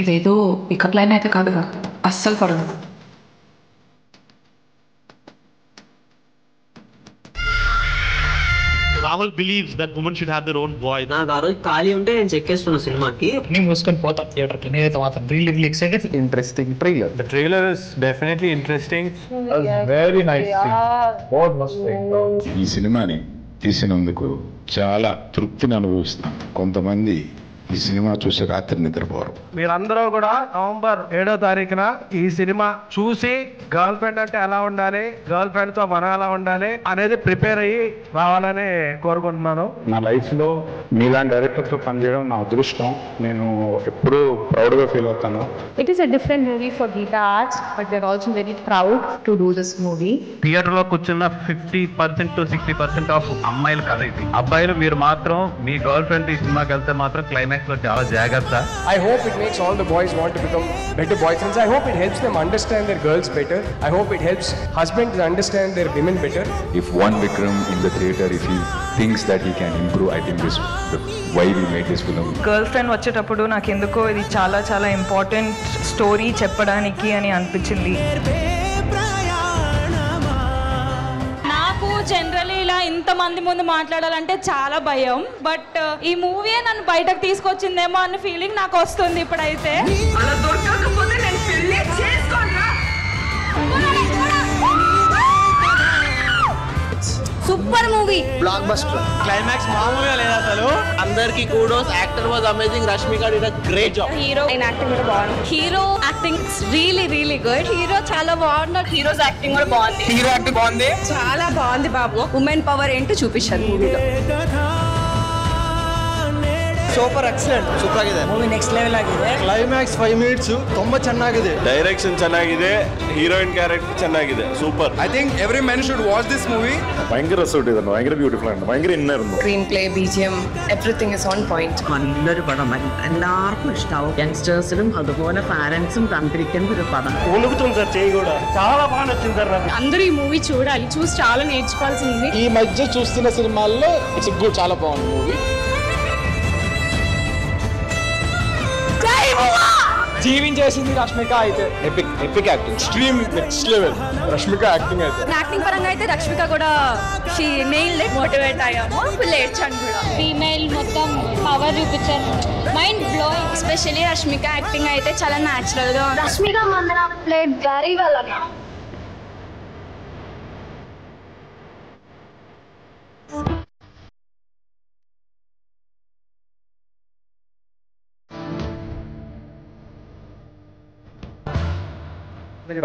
ఇదేదో pickup line అయితే కాదుగా, అస్సలు పడదు. Rahul believes that women should have their own voice. నాకు ఆ రోజు ఖాళీ ఉంటే నేను చెక్కేస్తున్నా సినిమాకి. నేను మూసుకొని పోతా థియేటర్కి. నేనైతే మాత్రం really excited. Interesting trailer. The trailer is definitely interesting. Very nice thing. What must think? ఈ సినిమాని తీసినందుకు చాలా తృప్తిని అనుభవిస్తున్నాను. కొంతమంది ఈ సినిమా చూసి రాత్రి నిద్రపోరు. మీరందరూ కూడా నవంబర్ 7వ తారీఖున ఈ సినిమా చూసి గర్ల్ ఫ్రెండ్ అంటే ఎలా ఉండాలి, గర్ల్ ఫ్రెండ్ తో మనం ఎలా ఉండాలి అనేది ప్రిపేర్ అయ్యి రావాలని కోరుకుంటున్నాను. నా లైఫ్ లో మీలాంటి డైరెక్టర్ తో పనిచేయడం నా అదృష్టం. నేను ఎప్పుడూ ప్రౌడ్ గా ఫీల్ అవుతాను. It is a different movie for Geeta Arts, but we're also very proud to do this movie. Theatre లో కూర్చున్న 50% to 60% ఆఫ్ అమ్మాయిలు కదా ఇది. అబ్బాయిలు మీరు మాత్రం మీ గర్ల్ ఫ్రెండ్ ఈ సినిమాకి వెళ్తే మాత్రం క్లైమాక్స్ లో చాలా జాగ్రత్త. I hope it makes all the boys want to become better boyfriends. I hope it helps them understand their girls better. I hope it helps husbands understand their women better. If one Vikram in the theater, if he thinks that he can improve, I think this why we made this film. Girl friend వచ్చేటప్పుడు నాకు ఎందుకో ఇది చాలా చాలా important story చెప్పడానికి అని అనిపించింది. Generally ఇలా ఇంతమంది ముందు మాట్లాడాలంటే చాలా భయం, బట్ ఈ మూవీ నన్ను బయటకు తీసుకొచ్చిందేమో అన్న ఫీలింగ్ నాకు వస్తుంది ఇప్పుడైతే. Super movie, block buster. Climax మామూలుగా లేదు అసలు. అందరికి kudos. Actor was amazing. Rashmika did a great job. Hero acting కూడా బాగుంది. Hero acting really really good. Hero చాలా బాగున్నాడు. హీరోస్ యాక్టింగ్ కూడా బాగుంది. హీరో యాక్టింగ్ బాగుంది. చాలా బాగుంది బాబు. ఉమెన్ పవర్ ఏంటో చూపించారు మూవీలో. Super excellent. ಸೂಪರ್ ಆಗಿದೆ ಮೂವಿ. ನೆಕ್ಸ್ಟ್ ಲೆವೆಲ್ ಆಗಿದೆ. ಕ್ಲೈಮ್ಯಾಕ್ಸ್ 5 minutes ತುಂಬಾ ಚೆನ್ನಾಗಿದೆ. ಡೈರೆಕ್ಷನ್ ಚೆನ್ನಾಗಿದೆ, ಹೀರೋಯಿನ್ ಕ್ಯಾರೆಕ್ಟರ್ ಚೆನ್ನಾಗಿದೆ, super. I think every man should watch this movie. ഭയങ്കര രസമായിട്ട് ഇതാണ്, ഭയങ്കര ബ്യൂട്ടിഫുൾ ആണ്, ഭയങ്കര ഇന്നായിരുന്നു. Screen play, BGM, everything is on point. നല്ലൊരു പടം. എല്ലാവർക്കും ഇഷ്ടാവും. യങ്സ്റ്റേഴ്സിനും അതുപോലെ പാരന്റ്സും കണ്ടിരിക്കുന്ന ഒരു പടം. ఉలుగుతుంది సార్ చేయి కూడా. చాలా బాగా నచ్చింది సార్ నాకు. అందరూ ఈ మూవీ చూడాలి, చూసి చాలా నేర్చుకోవాల్సింది. ఈ మధ్య చూస్తున్న సినిమాల్లో ఇట్స్ గుడ్, చాలా బాగుంది మూవీ. జీవించేసింది రష్మిక అయితే. Epic acting, extreme next level Rashmika acting అయితే. యాక్టింగ్ పరంగా అయితే రష్మిక కూడా షీ నెయిల్డ్ ఇట్. మోటివేట్ అయ్యాము. ఫుల్ ఏడ్చాను కూడా. ఫీమేల్ మొత్తం పవర్ చూపించారు, mind blowing. Especially Rashmika acting అయితే చాలా న్యాచురల్ గా. Rashmika Mandanna played very well అన్న.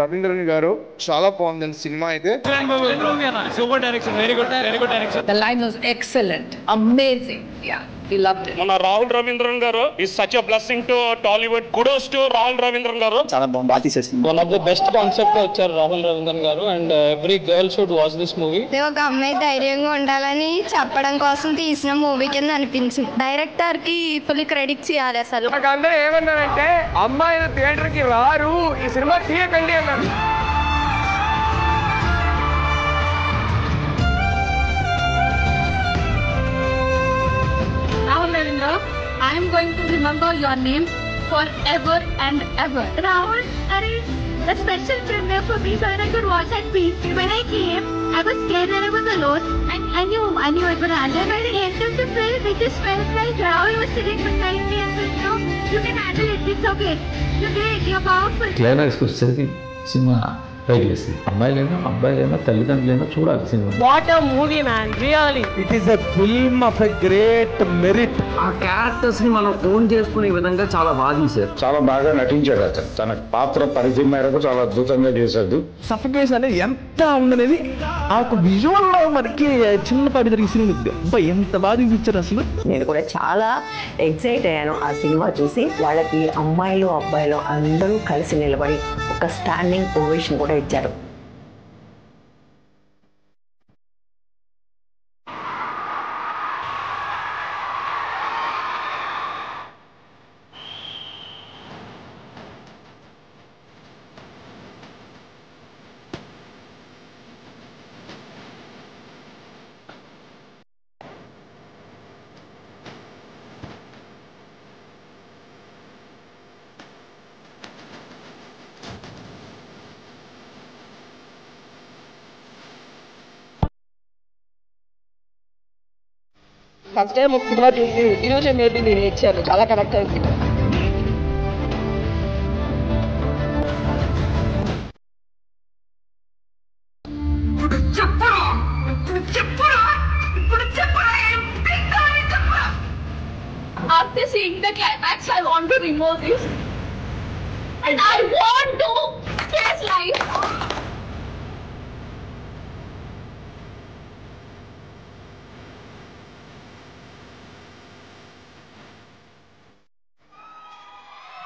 రవీంద్రన్ గారు చాలా బాగుంది సినిమా అయితే. Super direction. Very good, very good direction. The line was excellent, amazing. Yeah, we loved it. మన రాహుల్ రవీంద్రన్ గారు is such a blessing to Tollywood. Kudos to Rahul Ravindran garu. చాలా బాగుంది. బాగా తీసేసింది. One of the best concept వచ్చారు రాహుల్ రవీంద్రన్ గారు. And every girl should watch this movie. ఒక అమ్మాయి ధైర్యంగా ఉండాలని చెప్పడం కోసం తీసిన మూవీ కింద అనిపించింది. డైరెక్టర్ కి ఫుల్ క్రెడిట్స్ ఇవ్వాలి అసలు. నాకు అందరూ ఏమన్నారంటే అమ్మాయిలు థియేటర్ కి రారు, ఈ సినిమా తీయకండి అన్నారు. Rahul Ravindra, I am going to remember your name forever and ever. Rahul, a special premiere for me when I could watch at peace. When I came, I was scared and I was alone. And I knew it was Anand. By the end of the film, it just felt like Rahul was sitting beside me and said, no, you can handle it, it's okay. You're great, you're powerful. క్లైమాక్స్కి వచ్చేసరికి cinema try చేసి అమ్మాయిలైనా అబ్బాయిలైనా తల్లిదండ్రులైనా చూడాలి cinema. What a movie man, really. It is a film of a great merit. ఆ characters ని మనం own చేసుకునే విధంగా చాలా బాగా తీశారు. చాలా బాగా నటించాడు అతను. తన పాత్ర పరిధి మేరకు చాలా అద్భుతంగా చేశాడు. సఫికేషన్ అనేది ఎంత ఉందనేది ఆ ఒక విజువల్ లో మనకి చిన్నపాటి జరిగింది. ఎంత బాగా చూపించారు అసలు. నేను కూడా చాలా ఎక్సైట్ అయ్యాను ఆ సినిమా చూసి. వాళ్ళకి అమ్మాయిలు అబ్బాయిలు అందరూ కలిసి నిలబడి ఒక స్టాండింగ్ ఓవేషన్ కూడా ఇచ్చారు. ఫస్ట్ టైం ఒక సినిమా చూసి ఈరోజు మేబీ నేను ఇచ్చాను చాలా కనెక్ట్ అయింది. After seeing the climax, I want to remove this. And I want to face life.